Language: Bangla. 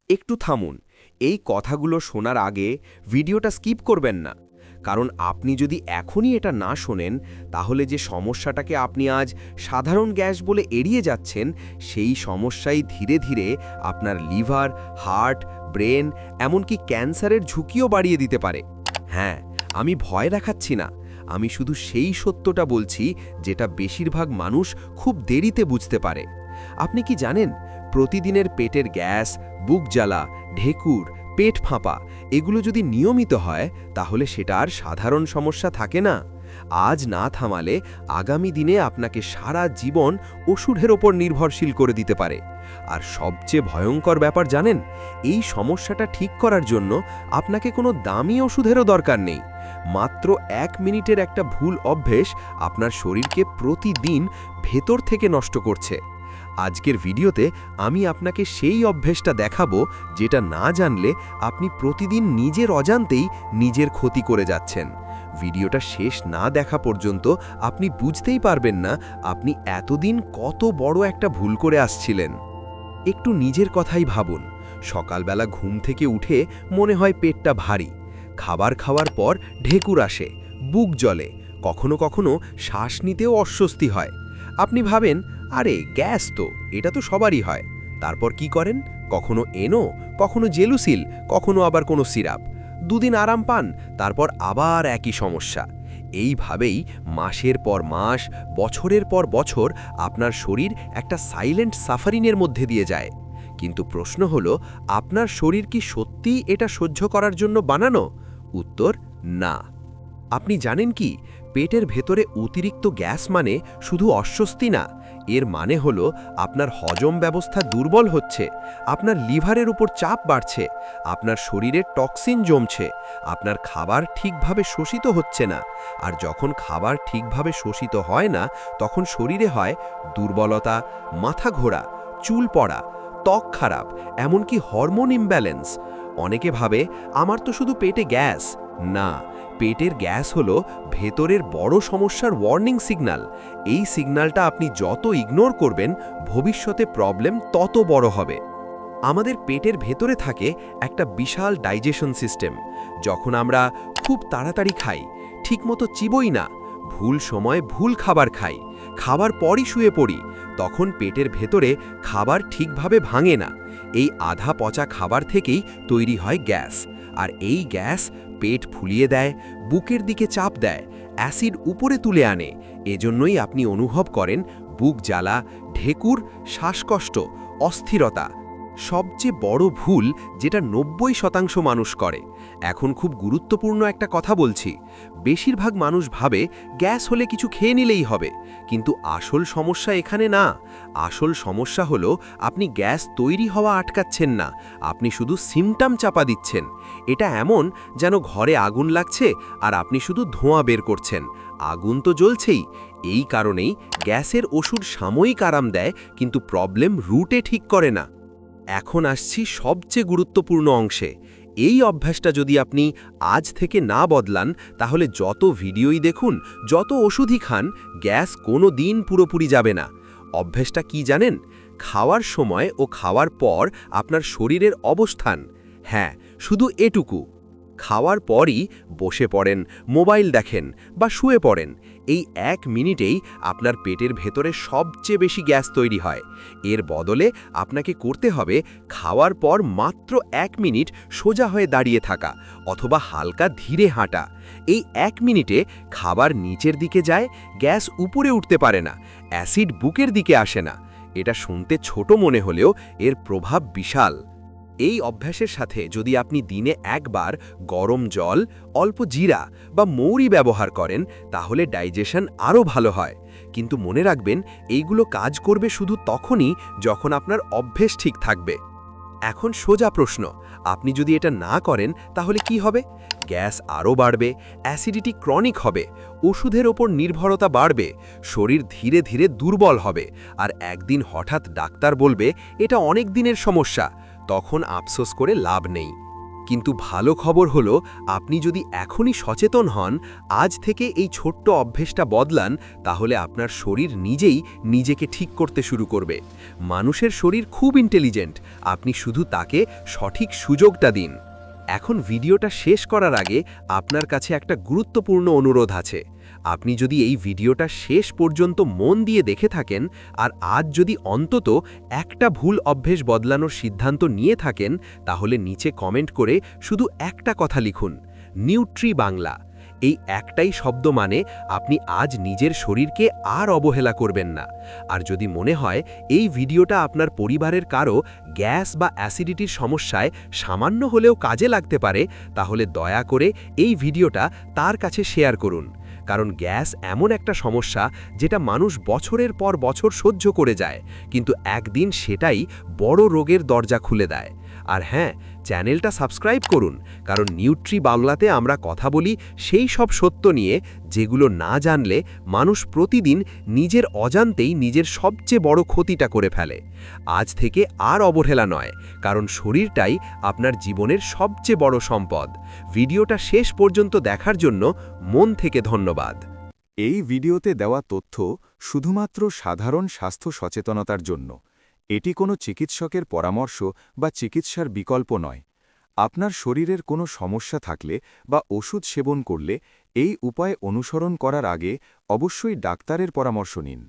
একটু থামুন। এই কথাগুলো শোনার আগে ভিডিওটা স্কিপ করবেন না, কারণ আপনি যদি এখনই এটা না শোনেন তাহলে যে সমস্যাটাকে আপনি আজ সাধারণ গ্যাস বলে এড়িয়ে যাচ্ছেন, সেই সমস্যাই ধীরে ধীরে আপনার লিভার, হার্ট, ব্রেন, এমনকি ক্যান্সারের ঝুঁকিও বাড়িয়ে দিতে পারে। হ্যাঁ, আমি ভয় দেখাচ্ছি না, আমি শুধু সেই সত্যটা বলছি যেটা বেশিরভাগ মানুষ খুব দেরিতে বুঝতে পারে। আপনি কি জানেন, প্রতিদিনের পেটের গ্যাস, বুক জ্বালা, ঢেকুর, পেট ফাঁপা এগুলো যদি নিয়মিত হয় তাহলে সেটা আর সাধারণ সমস্যা থাকে না। আজ না থামালে আগামী দিনে আপনাকে সারা জীবন ওষুধের ওপর নির্ভরশীল করে দিতে পারে। আর সবচেয়ে ভয়ঙ্কর ব্যাপার জানেন, এই সমস্যাটা ঠিক করার জন্য আপনাকে কোনো দামি ওষুধেরও দরকার নেই। মাত্র 1 মিনিটের একটা ভুল অভ্যেস আপনার শরীরকে প্রতিদিন ভেতর থেকে নষ্ট করছে। আজকের ভিডিওতে আমি আপনাকে সেই অভ্যেসটা দেখাবো যেটা না জানলে আপনি প্রতিদিন নিজের অজান্তেই নিজের ক্ষতি করে যাচ্ছেন। ভিডিওটা শেষ না দেখা পর্যন্ত আপনি বুঝতেই পারবেন না আপনি এতদিন কত বড় একটা ভুল করে আসছিলেন। একটু নিজের কথাই ভাবুন। সকালবেলা ঘুম থেকে উঠে মনে হয় পেটটা ভারী, খাবার খাওয়ার পর ঢেকুর আসে, বুক জ্বলে, কখনো কখনো শ্বাস নিতেও অস্বস্তি হয়। আপনি ভাবেন, আরে গ্যাস তো, এটা তো সবারই হয়। তারপর কি করেন? কখনো এনো, কখনো জেলুসিল, কখনো আবার কোনো সিরাপ। দুদিন আরাম পান, তারপর আবার একই সমস্যা। এইভাবেই মাসের পর মাস, বছরের পর বছর আপনার শরীর একটা সাইলেন্ট সাফারিংয়ের মধ্যে দিয়ে যায়। কিন্তু প্রশ্ন হলো, আপনার শরীর কি সত্যিই এটা সহ্য করার জন্য বানানো? উত্তর না। আপনি জানেন কি, পেটের ভেতরে অতিরিক্ত গ্যাস মানে শুধু অস্বস্তি না, এর মানে হলো আপনার হজম ব্যবস্থা দুর্বল হচ্ছে, আপনার লিভারের উপর চাপ বাড়ছে, আপনার শরীরে টক্সিন জমছে, আপনার খাবার ঠিকভাবে শোষিত হচ্ছে না। আর যখন খাবার ঠিকভাবে শোষিত হয় না, তখন শরীরে হয় দুর্বলতা, মাথা ঘোরা, চুল পড়া, ত্বক খারাপ, এমনকি হরমোন ইমব্যালেন্স। অনেকে ভাবে আমার তো শুধু পেটে গ্যাস। না, পেটের গ্যাস হলো ভেতরের বড় সমস্যার ওয়ার্নিং সিগন্যাল। এই সিগন্যালটা আপনি যত ইগনোর করবেন, ভবিষ্যতে প্রবলেম তত বড় হবে। আমাদের পেটের ভেতরে থাকে একটা বিশাল ডাইজেশন সিস্টেম। যখন আমরা খুব তাড়াতাড়ি খাই, ঠিকমতো চিবোই না, ভুল সময়ে ভুল খাবার খাই, খাবার পরই শুয়ে পড়ি, তখন পেটের ভেতরে খাবার ঠিকভাবে ভাঙে না। এই আধা পচা খাবার থেকেই তৈরি হয় গ্যাস। আর এই গ্যাস পেট ফুলিয়ে দেয়, বুকের দিকে চাপ দেয়, অ্যাসিড উপরে তুলে আনে। এজন্যই আপনি অনুভব করেন বুক জ্বালা, ঢেকুর, শ্বাসকষ্ট, অস্থিরতা। সবচেয়ে বড় ভুল যেটা 90% মানুষ করে। এখন খুব গুরুত্বপূর্ণ একটা কথা বলছি। বেশিরভাগ মানুষ ভাবে গ্যাস হলে কিছু খেয়ে নিলেই হবে, কিন্তু আসল সমস্যা এখানে না। আসল সমস্যা হলো আপনি গ্যাস তৈরি হওয়া আটকাচ্ছেন না, আপনি শুধু সিমটম চাপা দিচ্ছেন। এটা এমন যেন ঘরে আগুন লাগছে আর আপনি শুধু ধোঁয়া বের করছেন। আগুন তো জ্বলছেই। এই কারণেই গ্যাসের ওষুধ সাময়িক আরাম দেয়, কিন্তু প্রবলেম রুটে ঠিক করে না। এখন আসছি সবচেয়ে গুরুত্বপূর্ণ অংশে। এই অভ্যাসটা যদি আপনি আজ থেকে না বদলান, তাহলে যত ভিডিওই দেখুন, যত ওষুধই খান, গ্যাস কোনো দিন পুরোপুরি যাবে না। অভ্যাসটা কি জানেন? খাওয়ার সময় ও খাওয়ার পর আপনার শরীরের অবস্থান। হ্যাঁ, শুধু এটুকু। খাওয়ার পরই বসে পড়েন, মোবাইল দেখেন বা শুয়ে পড়েন, এই 1 মিনিটেই আপনার পেটের ভেতরে সবচেয়ে বেশি গ্যাস তৈরি হয়। এর বদলে আপনাকে করতে হবে খাওয়ার পর মাত্র 1 মিনিট সোজা হয়ে দাঁড়িয়ে থাকা অথবা হালকা ধীরে হাঁটা। এই 1 মিনিটে খাবার নিচের দিকে যায়, গ্যাস উপরে উঠতে পারে না, অ্যাসিড বুকের দিকে আসে না। এটা শুনতে ছোট মনে হলেও এর প্রভাব বিশাল। এই অভ্যাসের সাথে যদি আপনি দিনে একবার গরম জল, অল্প জিরা বা মৌরি ব্যবহার করেন, তাহলে ডাইজেশন আরও ভালো হয়। কিন্তু মনে রাখবেন, এইগুলো কাজ করবে শুধু তখনই যখন আপনার অভ্যেস ঠিক থাকবে। এখন সোজা প্রশ্ন, আপনি যদি এটা না করেন তাহলে কি হবে? গ্যাস আরও বাড়বে, অ্যাসিডিটি ক্রনিক হবে, ওষুধের ওপর নির্ভরতা বাড়বে, শরীর ধীরে ধীরে দুর্বল হবে, আর একদিন হঠাৎ ডাক্তার বলবে এটা অনেক দিনের সমস্যা। তখন আফসোস করে লাভ নেই। কিন্তু ভালো খবর হলো, আপনি যদি এখনই সচেতন হন, আজ থেকে এই ছোট্ট অভ্যেসটা বদলান, তাহলে আপনার শরীর নিজেই নিজেকে ঠিক করতে শুরু করবে। মানুষের শরীর খুব ইন্টেলিজেন্ট, আপনি শুধু তাকে সঠিক সুযোগটা দিন। এখন ভিডিওটা শেষ করার আগে আপনার কাছে একটা গুরুত্বপূর্ণ অনুরোধ আছে। আপনি যদি এই ভিডিওটা শেষ পর্যন্ত মন দিয়ে দেখে থাকেন আর আজ যদি অন্তত একটা ভুল অভ্যেস বদলানোর সিদ্ধান্ত নিয়ে থাকেন, তাহলে নিচে কমেন্ট করে শুধু একটা কথা লিখুন, নিউট্রি বাংলা। এই একটাই শব্দ মানে আপনি আজ নিজের শরীরকে আর অবহেলা করবেন না। আর যদি মনে হয় এই ভিডিওটা আপনার পরিবারের কারো গ্যাস বা অ্যাসিডিটির সমস্যায় সামান্য হলেও কাজে লাগতে পারে, তাহলে দয়া করে এই ভিডিওটা তার কাছে শেয়ার করুন। কারণ গ্যাস এমন একটা সমস্যা যেটা মানুষ বছরের পর বছর সহ্য করে যায়, কিন্তু একদিন সেটাই বড় রোগের দরজা খুলে দেয়। আর হ্যাঁ, চ্যানেলটা সাবস্ক্রাইব করুন, কারণ নিউট্রি বাংলাতে আমরা কথা বলি সেই সব সত্য নিয়ে যেগুলো না জানলে মানুষ প্রতিদিন নিজের অজান্তেই নিজের সবচেয়ে বড় ক্ষতিটা করে ফেলে। আজ থেকে আর অবহেলা নয়, কারণ শরীরটাই আপনার জীবনের সবচেয়ে বড় সম্পদ। ভিডিওটা শেষ পর্যন্ত দেখার জন্য মন থেকে ধন্যবাদ। এই ভিডিওতে দেওয়া তথ্য শুধুমাত্র সাধারণ স্বাস্থ্য সচেতনতার জন্য। এটি কোনো চিকিৎসকের পরামর্শ বা চিকিৎসার বিকল্প নয়। আপনার শরীরের কোনো সমস্যা থাকলে বা ওষুধ সেবন করলে এই উপায় অনুসরণ করার আগে অবশ্যই ডাক্তারের পরামর্শ নিন।